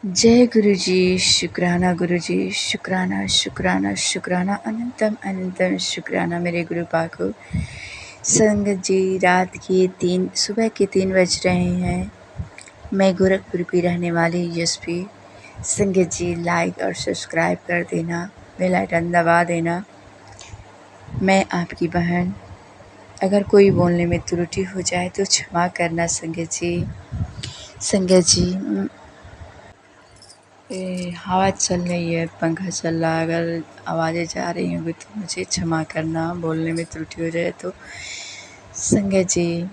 जय गुरु जी, शुक्राना गुरु जी, शुक्राना शुक्राना शुक्राना अनंतम अनंतम शुक्राना मेरे गुरु पाको। संगत जी, रात के 3 सुबह के 3 बज रहे हैं। मैं गोरखपुर की रहने वाली यशवी। संगत जी, लाइक और सब्सक्राइब कर देना, बेल आइकन दबा देना। मैं आपकी बहन। अगर कोई बोलने में त्रुटि हो जाए तो क्षमा करना संगत जी। संगत जी, हवा चल रही है, पंखा चल रहा है, अगर आवाज़ें जा रही होंगी तो मुझे क्षमा करना, बोलने में त्रुटि हो जाए तो। संगत जी,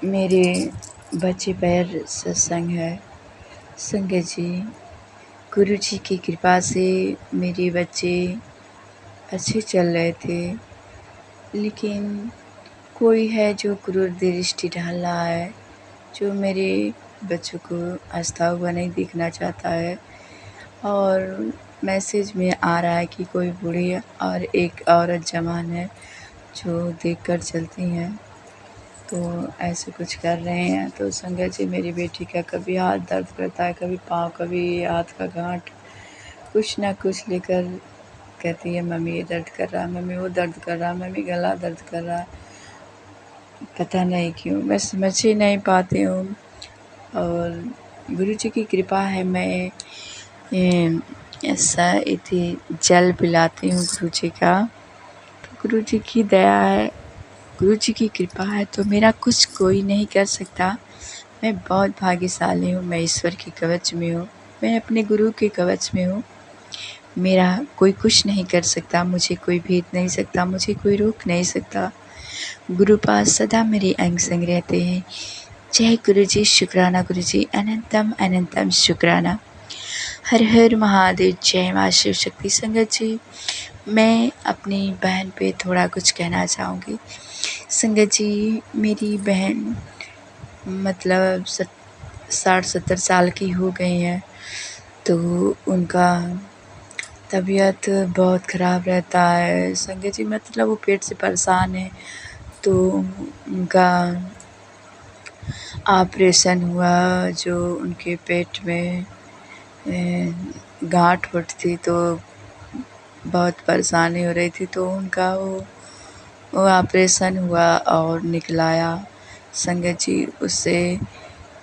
मेरे बच्चे पैर सत्संग है। संगत जी, गुरु जी की कृपा से मेरे बच्चे अच्छे चल रहे थे, लेकिन कोई है जो क्रूर दृष्टि डाल रहा है, जो मेरे बच्चों को हँसता हुआ नहीं दिखना चाहता है। और मैसेज में आ रहा है कि कोई बूढ़ी और एक औरत जवान है जो देखकर चलती हैं, तो ऐसे कुछ कर रहे हैं। तो संगत जी, मेरी बेटी का कभी हाथ दर्द करता है, कभी पाँव, कभी हाथ का गांठ, कुछ ना कुछ लेकर कहती है मम्मी ये दर्द कर रहा है, मम्मी वो दर्द कर रहा है, मम्मी गला दर्द कर रहा है। पता नहीं क्यों, मैं समझ ही नहीं पाती हूँ। और गुरु जी की कृपा है, मैं ऐसा इति जल पिलाती हूँ गुरु जी का, तो गुरु जी की दया है, गुरु जी की कृपा है, तो मेरा कुछ कोई नहीं कर सकता। मैं बहुत भाग्यशाली हूँ, मैं ईश्वर के कवच में हूँ, मैं अपने गुरु के कवच में हूँ। मेरा कोई कुछ नहीं कर सकता, मुझे कोई भेद नहीं सकता, मुझे कोई रोक नहीं सकता। गुरु पास सदा मेरे अंग संग रहते हैं। जय गुरु जी, शुक्राना गुरु जी, अनंतम अनंतम शुक्राना। हर हर महादेव, जय माँ शिव शक्ति। संगत जी, मैं अपनी बहन पे थोड़ा कुछ कहना चाहूँगी। संगत जी, मेरी बहन मतलब 60-70 साल की हो गई हैं, तो उनका तबीयत बहुत ख़राब रहता है। संगत जी, मतलब वो पेट से परेशान है, तो उनका ऑपरेशन हुआ, जो उनके पेट में गाँठ थी, तो बहुत परेशानी हो रही थी, तो उनका वो ऑपरेशन हुआ और निकलाया। संगत जी, उससे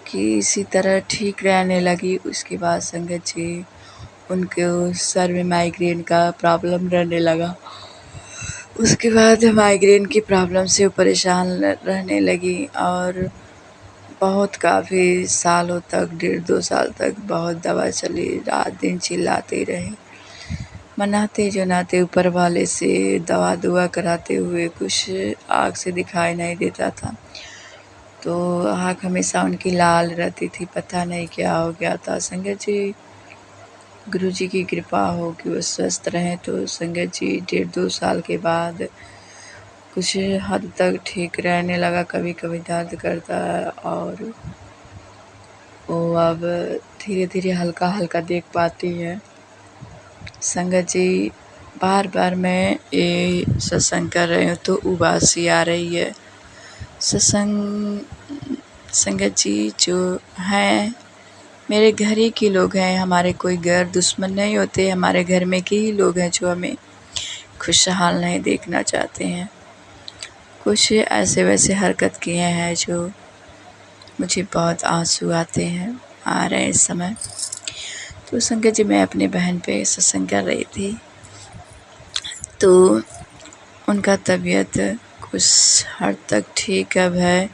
किसी तरह ठीक रहने लगी। उसके बाद संगत जी, उनके सर में माइग्रेन का प्रॉब्लम रहने लगा। उसके बाद माइग्रेन की प्रॉब्लम से वो परेशान रहने लगी, और बहुत काफ़ी सालों तक, 1.5-2 साल तक बहुत दवा चली, रात दिन चिल्लाते रहे, मनाते जुनाते ऊपर वाले से, दवा दुआ कराते हुए कुछ आँख से दिखाई नहीं देता था। तो आँख हमेशा उनकी लाल रहती थी, पता नहीं क्या हो गया था। संगत जी, गुरु जी की कृपा हो कि वो स्वस्थ रहें। तो संगत जी, 1.5-2 साल के बाद कुछ हद तक ठीक रहने लगा, कभी कभी दर्द करता है, और वो अब धीरे धीरे हल्का हल्का देख पाती है। संगत जी, बार बार मैं ये सत्संग कर रही हूँ तो उबासी आ रही है। सत्संग संगत जी जो हैं, मेरे घर ही के लोग हैं, हमारे कोई गैर दुश्मन नहीं होते, हमारे घर में के ही लोग हैं जो हमें खुशहाल नहीं देखना चाहते हैं। कुछ ऐसे वैसे हरकत किए हैं जो मुझे बहुत आंसू आते हैं, आ रहे हैं इस समय। तो संगत जी, मैं अपने बहन पे सत्संग कर रही थी, तो उनका तबीयत कुछ हद तक ठीक अब है।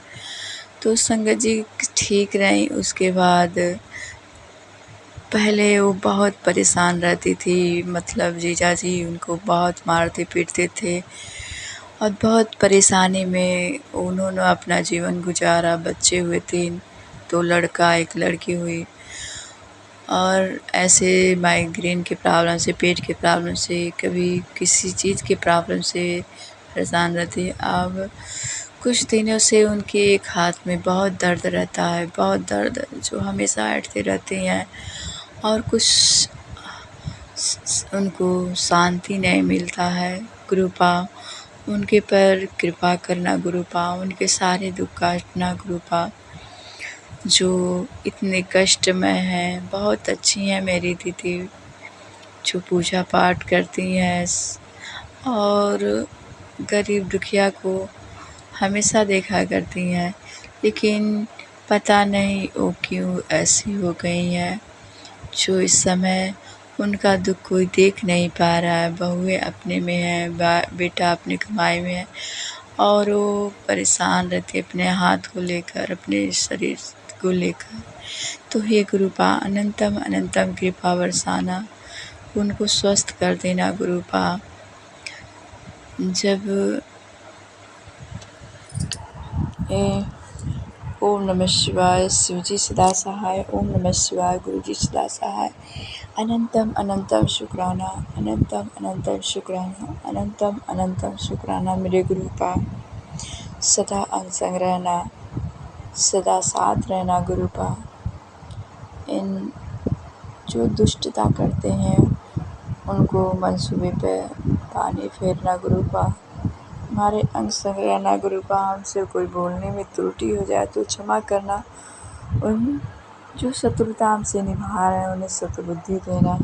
तो संगत जी, ठीक रहीं। उसके बाद पहले वो बहुत परेशान रहती थी, मतलब जीजा जी उनको बहुत मारते पीटते थे, और बहुत परेशानी में उन्होंने अपना जीवन गुजारा। बच्चे हुए 3, 2 लड़का 1 लड़की हुई, और ऐसे माइग्रेन के प्रॉब्लम से, पेट के प्रॉब्लम से, कभी किसी चीज़ के प्रॉब्लम से परेशान रहती है। अब कुछ दिनों से उनके एक हाथ में बहुत दर्द रहता है, बहुत दर्द, जो हमेशा ऐंठते रहती हैं, और कुछ उनको शांति नहीं मिलता है। कृपा उनके पर कृपा करना गुरुपा, उनके सारे दुख काटना गुरुपा। जो इतने कष्ट में हैं। बहुत अच्छी हैं मेरी दीदी, जो पूजा पाठ करती हैं और गरीब दुखिया को हमेशा देखा करती हैं। लेकिन पता नहीं वो क्यों ऐसी हो गई हैं, जो इस समय उनका दुःख कोई देख नहीं पा रहा है। बहुएँ अपने में हैं, बेटा अपनी कमाई में है और वो परेशान रहती है अपने हाथ को लेकर, अपने शरीर को लेकर। तो हे गुरुपा अनंतम अनंतम कृपा बरसाना, उनको स्वस्थ कर देना गुरुपा। जब ओम नमः शिवाय, शिवजी सदा सहाय। ओम नमः शिवाय, गुरुजी सदा सहाय। अनंतम अनंतम शुक्राना, अनंतम अनंतम शुक्राना, अनंतम अनंतम शुक्राना मेरे गुरुपा। सदा अंग संग रहना, सदा साथ रहना गुरुपा। इन जो दुष्टता करते हैं उनको मंसूबे पे पानी फेरना गुरुपा। हमारे अंग संग रहना गुरुपा। हमसे कोई बोलने में त्रुटि हो जाए तो क्षमा करना। उन जो शत्रुता हमसे निभा रहे हैं उन्हें सद्बुद्धि देना।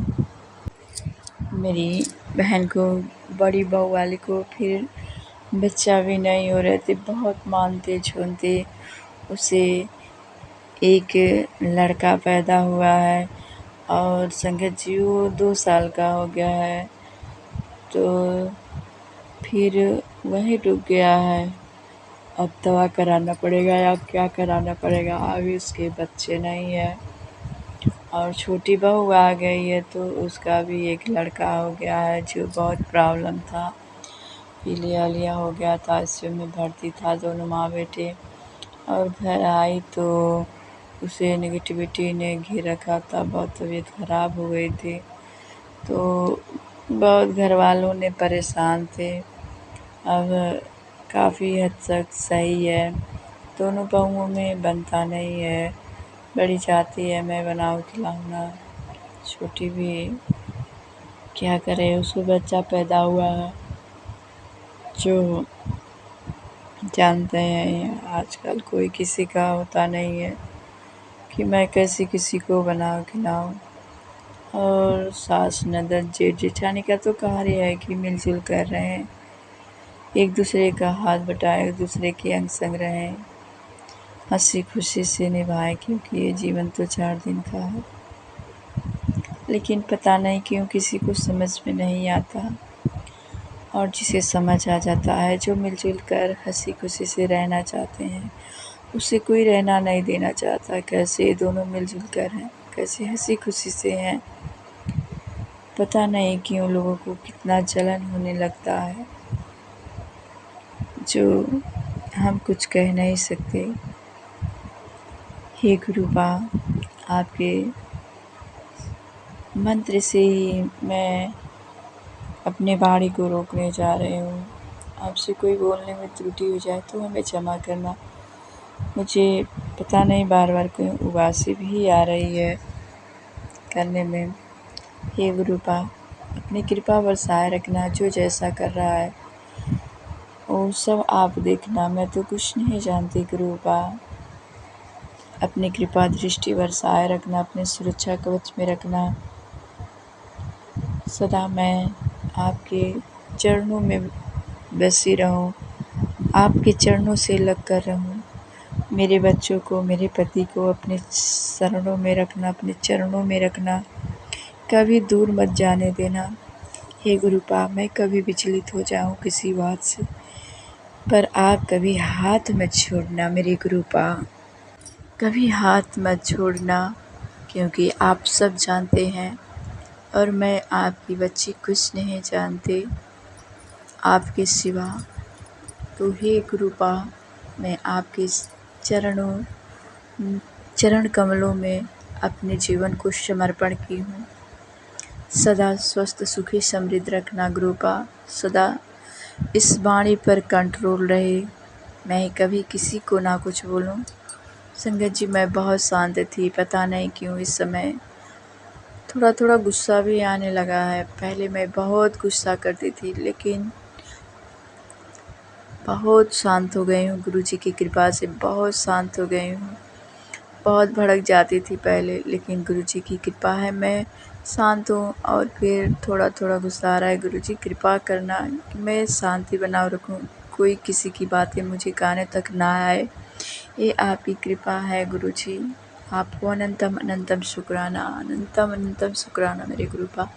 मेरी बहन को, बड़ी बहू वाली को फिर बच्चा भी नहीं हो रहे थे, बहुत मानते झूमते। उसे एक लड़का पैदा हुआ है और संगत जी वो 2 साल का हो गया है, तो फिर वहीं रुक गया है। अब दवा कराना पड़ेगा या क्या कराना पड़ेगा, अभी उसके बच्चे नहीं है। और छोटी बहू आ गई है तो उसका भी एक लड़का हो गया है, जो बहुत प्रॉब्लम था। पीलिया विलिया हो गया था, आईसीयू में भर्ती था, दोनों माँ बेटे। और घर आई तो उसे नेगेटिविटी ने घेर रखा था, बहुत तबीयत खराब हो गई थी। तो बहुत घर वालों ने परेशान थे। अब काफ़ी हद तक सही है, दोनों बहुओं में बनता नहीं है। बड़ी चाहती है मैं बनाऊँ खिलाऊँ, छोटी भी क्या करे, उसको बच्चा पैदा हुआ है। जो जानते हैं आजकल कोई किसी का होता नहीं है कि मैं कैसे किसी को बनाऊँ खिलाऊँ। और सास ननद जेठ जेठानी का तो कार्य है कि मिलजुल कर रहें, एक दूसरे का हाथ बटाएं, एक दूसरे के अंग संग रहें, हंसी खुशी से निभाएं, क्योंकि ये जीवन तो 4 दिन का है। लेकिन पता नहीं क्यों किसी को समझ में नहीं आता, और जिसे समझ आ जाता है, जो मिलजुल कर हंसी खुशी से रहना चाहते हैं, उसे कोई रहना नहीं देना चाहता। कैसे ये दोनों मिलजुल कर हैं, कैसे हंसी खुशी से हैं। पता नहीं क्यों लोगों को कितना जलन होने लगता है, जो हम कुछ कह नहीं सकते। हे गुरुबा, आपके मंत्र से ही मैं अपने वाणी को रोकने जा रही हूँ। आपसे कोई बोलने में त्रुटि हो जाए तो हमें क्षमा करना। मुझे पता नहीं बार बार क्यों उबासी भी आ रही है करने में। हे गुरुपा, अपनी कृपा बरसाए रखना। जो जैसा कर रहा है वो सब आप देखना, मैं तो कुछ नहीं जानती गुरुपा। अपनी कृपा दृष्टि बरसाए रखना, अपने सुरक्षा कवच में रखना। सदा मैं आपके चरणों में बसी रहूं, आपके चरणों से लग कर रहूं। मेरे बच्चों को, मेरे पति को अपने शरणों में रखना, अपने चरणों में रखना, कभी दूर मत जाने देना। हे गुरुपा, मैं कभी विचलित हो जाऊं किसी बात से, पर आप कभी हाथ मत छोड़ना मेरे गुरुपा, कभी हाथ मत छोड़ना, क्योंकि आप सब जानते हैं और मैं आपकी बच्ची कुछ नहीं जानती आपके सिवा। तो हे गुरुपा, मैं आपके चरण कमलों में अपने जीवन को समर्पण की हूँ। सदा स्वस्थ सुखी समृद्ध रखना गुरुपा, सदा इस वाणी पर कंट्रोल रहे, मैं कभी किसी को ना कुछ बोलूं। संगत जी, मैं बहुत शांत थी, पता नहीं क्यों इस समय थोड़ा थोड़ा गुस्सा भी आने लगा है। पहले मैं बहुत गुस्सा करती थी, लेकिन बहुत शांत हो गई हूँ, गुरुजी की कृपा से बहुत शांत हो गई हूँ। बहुत भड़क जाती थी पहले, लेकिन गुरुजी की कृपा है मैं शांत हूँ। और फिर थोड़ा थोड़ा गुस्सा आ रहा है। गुरुजी कृपा करना कि मैं शांति बनाए रखूँ, कोई किसी की बातें मुझे कानों तक ना आए। ये आपकी कृपा है गुरुजी। आपको अनंतम अनंतम शुक्राना, अनंतम अनंतम शुक्राना मेरे गुरुपा।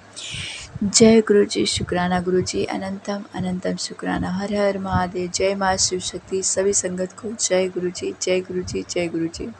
जय गुरुजी, शुक्राना गुरुजी, अनंतम अनंतम शुक्राना। हर हर महादेव। जय माँ शिव शक्ति। सभी संगत को जय गुरुजी, जय गुरुजी, जय गुरुजी।